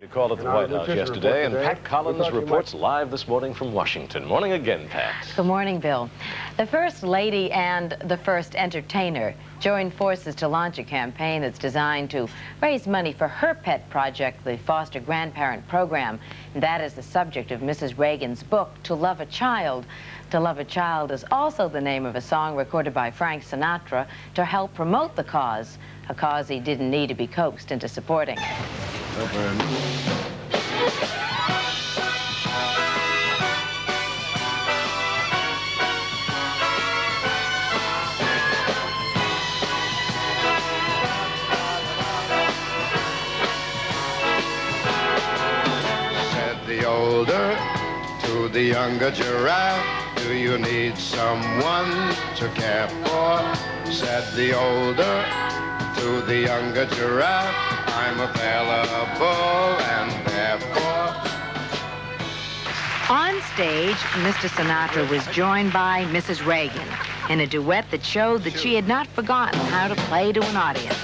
We called at the White House yesterday, and Pat Collins reports live this morning from Washington. Morning again, Pat. Good morning, Bill. The First Lady and the First Entertainer joined forces to launch a campaign that's designed to raise money for her pet project, the Foster Grandparent Program. And that is the subject of Mrs. Reagan's book, To Love a Child. To Love a Child is also the name of a song recorded by Frank Sinatra to help promote the cause, a cause he didn't need to be coaxed into supporting. Said the older to the younger giraffe, do you need someone to care for? Said the older to the younger giraffe, I'm available and therefore. On stage, Mr. Sinatra was joined by Mrs. Reagan in a duet that showed that she had not forgotten how to play to an audience.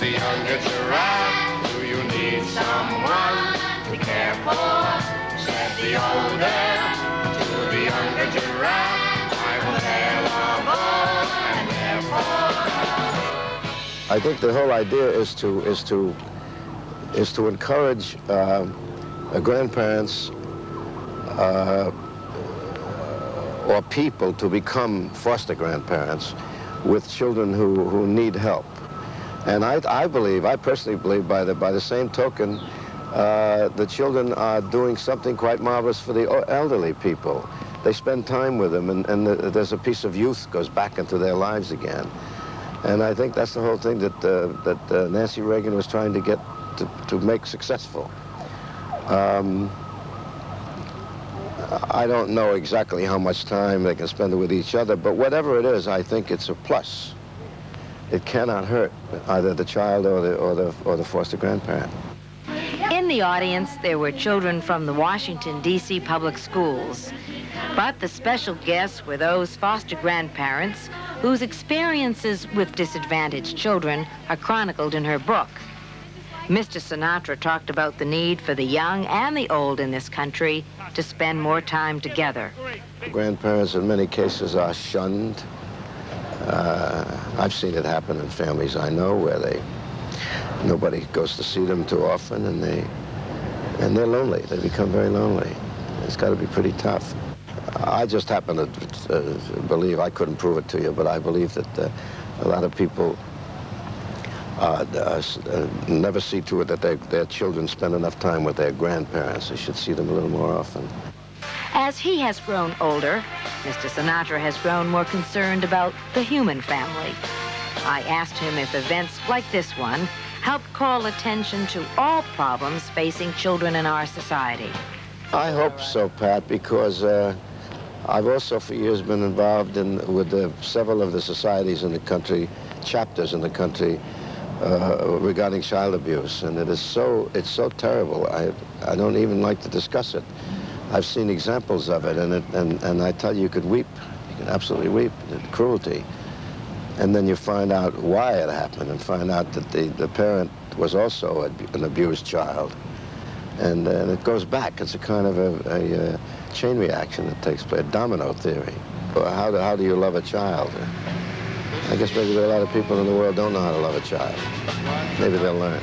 Younger giraffe, do you need someone to care for? Said the older to the younger giraffe, I'm available and therefore. I think the whole idea is to encourage grandparents or people to become foster grandparents with children who need help. And I personally believe, by the same token, the children are doing something quite marvelous for the elderly people. They spend time with them, and there's a piece of youth goes back into their lives again. And I think that's the whole thing that Nancy Reagan was trying to get to make successful. I don't know exactly how much time they can spend with each other, but whatever it is, I think it's a plus. It cannot hurt either the child or the foster grandparent. In the audience, there were children from the Washington, D.C. public schools. But the special guests were those foster grandparents whose experiences with disadvantaged children are chronicled in her book. Mr. Sinatra talked about the need for the young and the old in this country to spend more time together. Grandparents in many cases are shunned. I've seen it happen in families I know where nobody goes to see them too often, and they're lonely. They become very lonely. It's got to be pretty tough. I just happen to believe, I couldn't prove it to you, but I believe that a lot of people never see to it that their children spend enough time with their grandparents. They should see them a little more often. As he has grown older, Mr. Sinatra has grown more concerned about the human family. I asked him if events like this one help call attention to all problems facing children in our society. I hope so, Pat, because I've also for years been involved with several of the societies in the country, chapters in the country, regarding child abuse, and it's so terrible. I don't even like to discuss it. I've seen examples of it, and I tell you, you could weep. You can absolutely weep at the cruelty. And then you find out why it happened, and find out that the parent was also an abused child. And it goes back. It's a kind of a chain reaction that takes place, a domino theory. How do you love a child? I guess maybe there are a lot of people in the world don't know how to love a child. Maybe they'll learn.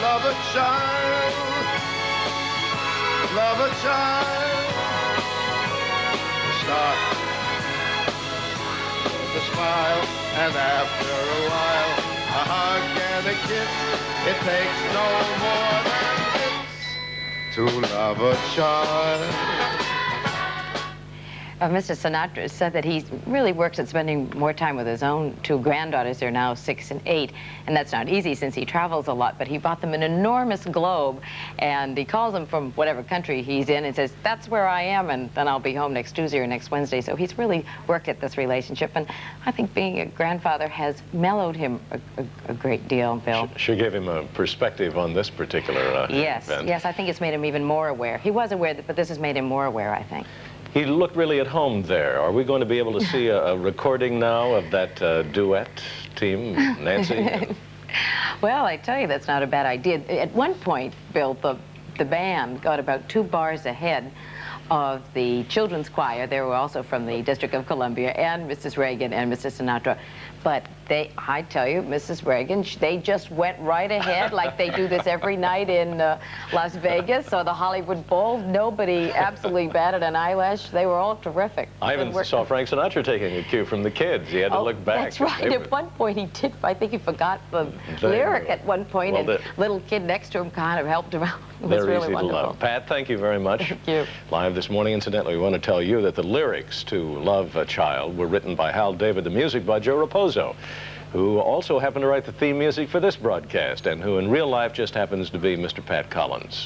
Love a child. Love a child. Start with a smile, and after a while, a hug and a kiss. It takes no more than this to love a child. Mr. Sinatra said that he really works at spending more time with his own two granddaughters. They're now 6 and 8, and that's not easy since he travels a lot, but he bought them an enormous globe, and he calls them from whatever country he's in and says, that's where I am, and then I'll be home next Tuesday or next Wednesday. So he's really worked at this relationship, and I think being a grandfather has mellowed him a great deal, Bill. She gave him a perspective on this particular yes, event. Yes, I think it's made him even more aware. He was aware, but this has made him more aware, I think. He looked really at home there. Are we going to be able to see a recording now of that duet team, Nancy? Well, I tell you, that's not a bad idea. At one point, Bill, the band got about 2 bars ahead of the children's choir. They were also from the District of Columbia, and Mrs. Reagan and Mrs. Sinatra. But I tell you, Mrs. Reagan, they just went right ahead like they do this every night in Las Vegas or the Hollywood Bowl. Nobody absolutely batted an eyelash. They were all terrific. I even saw Frank Sinatra taking a cue from the kids. He had to look back. That's right. At one point he did. I think he forgot the lyric at one point, well, and the little kid next to him kind of helped him out. It was really wonderful. To love. Pat, thank you very much. Thank you. Live this morning, incidentally, we want to tell you that the lyrics to Love a Child were written by Hal David, the music by Joe Raposo, who also happened to write the theme music for this broadcast and who in real life just happens to be Mr. Pat Collins.